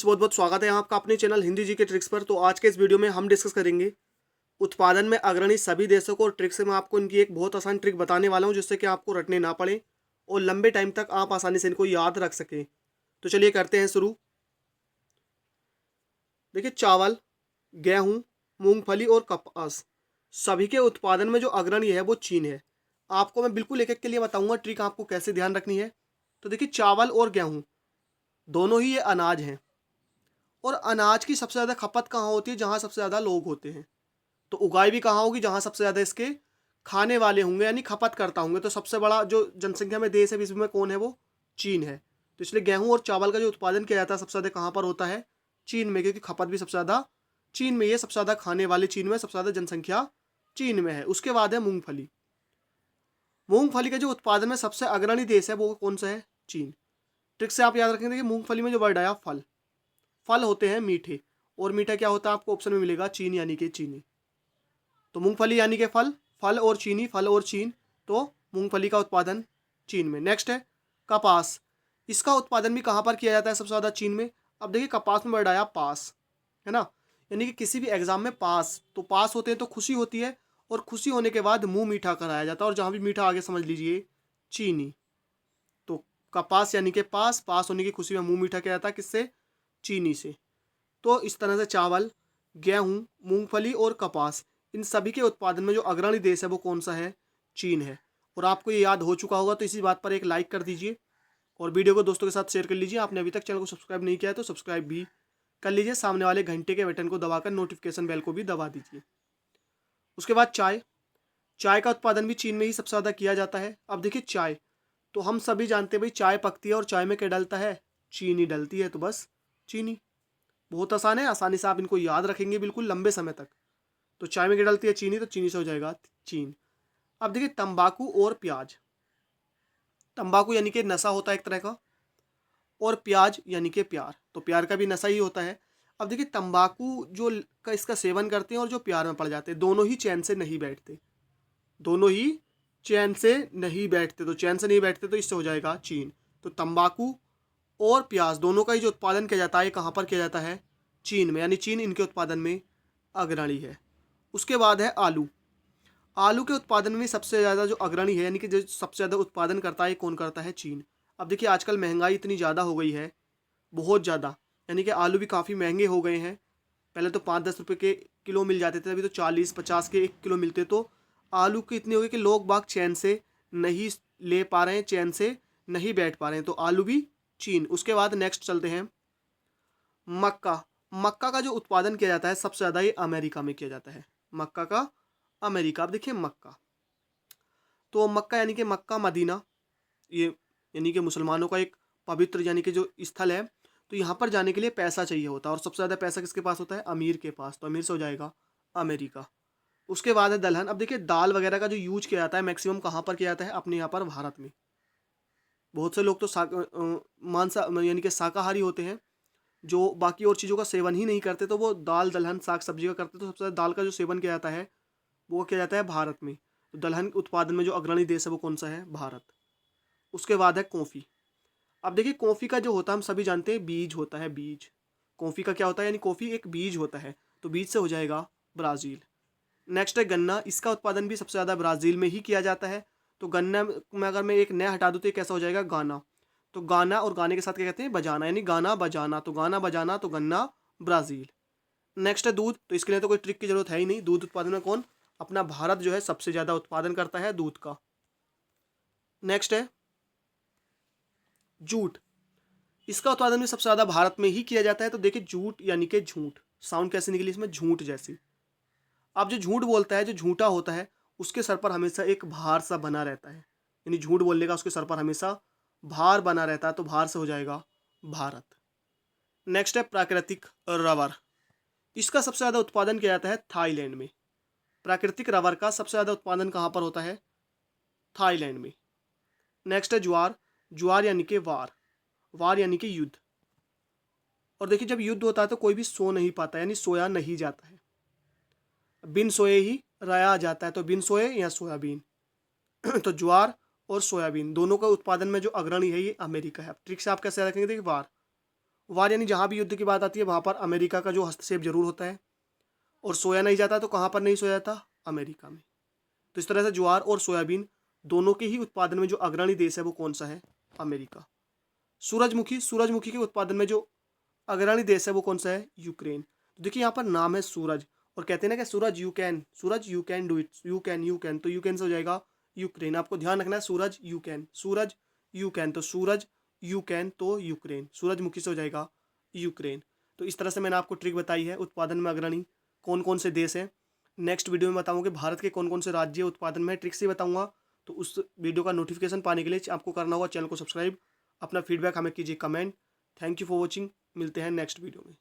बहुत बहुत स्वागत है आपका अपने चैनल हिंदी जी के ट्रिक्स पर। तो आज के इस वीडियो में हम डिस्कस करेंगे उत्पादन में अग्रणी सभी देशों को, और ट्रिक्स से मैं आपको इनकी एक बहुत आसान ट्रिक बताने वाला हूं जिससे कि आपको रटने ना पड़े और लंबे टाइम तक आप आसानी से इनको याद रख सकें। तो चलिए करते हैं शुरू। देखिए, चावल, गेहूं, मूंगफली और कपास सभी के उत्पादन में जो अग्रणी है वो चीन है। आपको मैं बिल्कुल एक एक के लिए बताऊंगा ट्रिक आपको कैसे ध्यान रखनी है। तो देखिए, चावल और गेहूं दोनों ही ये अनाज हैं, और अनाज की सबसे ज़्यादा खपत कहाँ होती है? जहाँ सबसे ज़्यादा लोग होते हैं। तो उगाई भी कहाँ होगी? जहाँ सबसे ज़्यादा इसके खाने वाले होंगे, यानी खपत करता होंगे। तो सबसे बड़ा जो जनसंख्या में देश है विश्व में कौन है? वो चीन है। तो इसलिए गेहूं और चावल का जो उत्पादन किया जाता है सबसे ज़्यादा कहाँ पर होता है? चीन में, क्योंकि खपत भी सबसे ज़्यादा चीन में ही है। सबसे ज़्यादा खाने वाले चीन में, सबसे ज़्यादा जनसंख्या चीन में है। उसके बाद है मूंगफली। मूंगफली का जो उत्पादन में सबसे अग्रणी देश है वो कौन सा है? चीन। ट्रिक से आप याद रखेंगे कि मूंगफली में जो वर्ड आया फल, फल होते हैं मीठे, और मीठा क्या होता है? आपको ऑप्शन में मिलेगा चीन, यानी कि चीनी। तो मूंगफली यानी कि फल, फल और चीनी, फल और चीन। तो मूंगफली का उत्पादन चीन में। नेक्स्ट है कपास। इसका उत्पादन भी कहाँ पर किया जाता है? सबसे ज़्यादा चीन में। अब देखिए, कपास में वर्ड आया पास, है ना, यानी कि किसी भी एग्जाम में पास, तो पास होते हैं तो खुशी होती है, और खुशी होने के बाद मुंह मीठा कराया जाता है, और जहाँ भी मीठा आगे समझ लीजिए चीनी। तो कपास यानी कि पास, पास होने की खुशी में मुंह मीठा किया जाता है, किससे? चीनी से। तो इस तरह से चावल, गेहूं, मूंगफली और कपास, इन सभी के उत्पादन में जो अग्रणी देश है वो कौन सा है? चीन है। और आपको ये याद हो चुका होगा, तो इसी बात पर एक लाइक कर दीजिए और वीडियो को दोस्तों के साथ शेयर कर लीजिए। आपने अभी तक चैनल को सब्सक्राइब नहीं किया है तो सब्सक्राइब भी कर लीजिए। सामने वाले घंटे के बटन को दबाकर नोटिफिकेशन बेल को भी दबा दीजिए। उसके बाद चाय। चाय का उत्पादन भी चीन में ही सबसे ज़्यादा किया जाता है। अब देखिए, चाय तो हम सभी जानते हैं भाई, चाय पकती है और चाय में क्या डलता है? चीनी डलती है। तो बस चीनी। बहुत आसान है, आसानी से आप इनको याद रखेंगे बिल्कुल लंबे समय तक। तो चाय में क्या डलती है? चीनी। तो चीनी से हो जाएगा चीन। अब देखिए, तंबाकू और प्याज। तंबाकू यानी कि नशा होता है एक तरह का, और प्याज यानी कि प्यार, तो प्यार का भी नशा ही होता है। अब देखिए, तंबाकू जो का इसका सेवन करते हैं और जो प्यार में पड़ जाते हैं, दोनों ही चैन से नहीं बैठते। दोनों ही चैन से नहीं बैठते। तो चैन से नहीं बैठते तो इससे हो जाएगा चीन। तो तंबाकू और प्याज दोनों का ही जो उत्पादन किया जाता है, कहाँ पर किया जाता है? चीन में, यानी चीन इनके उत्पादन में अग्रणी है। उसके बाद है आलू। आलू के उत्पादन में सबसे ज़्यादा जो अग्रणी है, यानी कि जो सबसे ज़्यादा उत्पादन करता है, कौन करता है? चीन। अब देखिए, आजकल महंगाई इतनी ज़्यादा हो गई है, बहुत ज़्यादा, यानी कि आलू भी काफ़ी महंगे हो गए हैं। पहले तो 5-10 रुपये के किलो मिल जाते थे, अभी तो 40-50 के 1 किलो मिलते। तो आलू की इतनी हो गई कि लोग बाग चैन से नहीं ले पा रहे हैं, चैन से नहीं बैठ पा रहे हैं। तो आलू भी चीन। उसके बाद नेक्स्ट चलते हैं मक्का। मक्का का जो उत्पादन किया जाता है सबसे ज़्यादा ये अमेरिका में किया जाता है। मक्का का अमेरिका। अब देखिए, मक्का तो मक्का यानी कि मक्का मदीना, ये यानी कि मुसलमानों का एक पवित्र यानी कि जो स्थल है। तो यहाँ पर जाने के लिए पैसा चाहिए होता है, और सबसे ज़्यादा पैसा किसके पास होता है? अमीर के पास। तो अमीर से हो जाएगा अमेरिका। उसके बाद है दलहन। अब देखिए, दाल वगैरह का जो यूज किया जाता है मैक्सिमम कहाँ पर किया जाता है? अपने यहाँ पर भारत में। बहुत से लोग तो मांसा यानी कि शाकाहारी होते हैं, जो बाकी और चीज़ों का सेवन ही नहीं करते, तो वो दाल दलहन साग सब्जी का करते। तो सबसे ज़्यादा दाल का जो सेवन किया जाता है वो किया जाता है भारत में। तो दलहन उत्पादन में जो अग्रणी देश है वो कौन सा है? भारत। उसके बाद है कॉफ़ी। अब देखिए, कॉफ़ी का जो होता है हम सभी जानते हैं बीज होता है, बीज। कॉफ़ी का क्या होता है? यानी कॉफ़ी एक बीज होता है। तो बीज से हो जाएगा ब्राज़ील। नेक्स्ट है गन्ना। इसका उत्पादन भी सबसे ज़्यादा ब्राज़ील में ही किया जाता है। तो गन्ना में अगर मैं एक नया हटा दूँ तो ये कैसा हो जाएगा? गाना। तो गाना, और गाने के साथ क्या कहते हैं? बजाना, यानी गाना बजाना। तो गाना बजाना, तो गन्ना ब्राज़ील। नेक्स्ट है दूध। तो इसके लिए तो कोई ट्रिक की जरूरत है ही नहीं। दूध उत्पादन में कौन? अपना भारत जो है सबसे ज़्यादा उत्पादन करता है दूध का। नेक्स्ट है जूट। इसका उत्पादन भी सबसे ज़्यादा भारत में ही किया जाता है। तो देखिए, जूट यानी कि झूठ, साउंड कैसे निकली इसमें? झूठ जैसी। अब जो झूठ बोलता है, जो झूठा होता है, उसके सर पर हमेशा एक भार सा बना रहता है, यानी झूठ बोलने का उसके सर पर हमेशा भार बना रहता है। तो भार से हो जाएगा भारत। नेक्स्ट है प्राकृतिक रबर। इसका सबसे ज़्यादा उत्पादन किया जाता है थाईलैंड में। प्राकृतिक रबर का सबसे ज़्यादा उत्पादन कहाँ पर होता है? थाईलैंड में। नेक्स्ट है ज्वार। ज्वार यानी कि वार, वार यानी कि युद्ध। और देखिए, जब युद्ध होता है तो कोई भी सो नहीं पाता, यानी सोया नहीं जाता है। बिन सोए ही रहा जाता है। तो बिन सोए या सोयाबीन। तो ज्वार और सोयाबीन दोनों का उत्पादन में जो अग्रणी है ये अमेरिका है। ट्रिक से आप कैसे रखेंगे? देखिए, वार, वार यानी जहाँ भी युद्ध की बात आती है वहाँ पर अमेरिका का जो हस्तक्षेप जरूर होता है। और सोया नहीं जाता तो कहाँ पर नहीं सोया जाता? अमेरिका में। तो इस तरह से ज्वार और सोयाबीन दोनों के ही उत्पादन में जो अग्रणी देश है वो कौन सा है? अमेरिका। सूरजमुखी के उत्पादन में जो अग्रणी देश है वो कौन सा है? यूक्रेन। तो देखिए यहाँ पर नाम है सूरज, और कहते हैं ना कि Suraj you can do it, you can, तो यू कैन से हो जाएगा यूक्रेन। आपको ध्यान रखना है सूरज यू कैन, तो सूरज यू कैन तो यूक्रेन, सूरजमुखी से हो जाएगा यूक्रेन। तो इस तरह से मैंने आपको ट्रिक बताई है उत्पादन में अग्रणी कौन कौन से देश हैं। नेक्स्ट वीडियो में बताऊंगा कि भारत के कौन कौन से राज्य उत्पादन में, ट्रिक से बताऊंगा। तो उस वीडियो का नोटिफिकेशन पाने के लिए आपको करना होगा चैनल को सब्सक्राइब। अपना फीडबैक हमें कीजिए comment. Thank you for watching. मिलते हैं नेक्स्ट वीडियो में।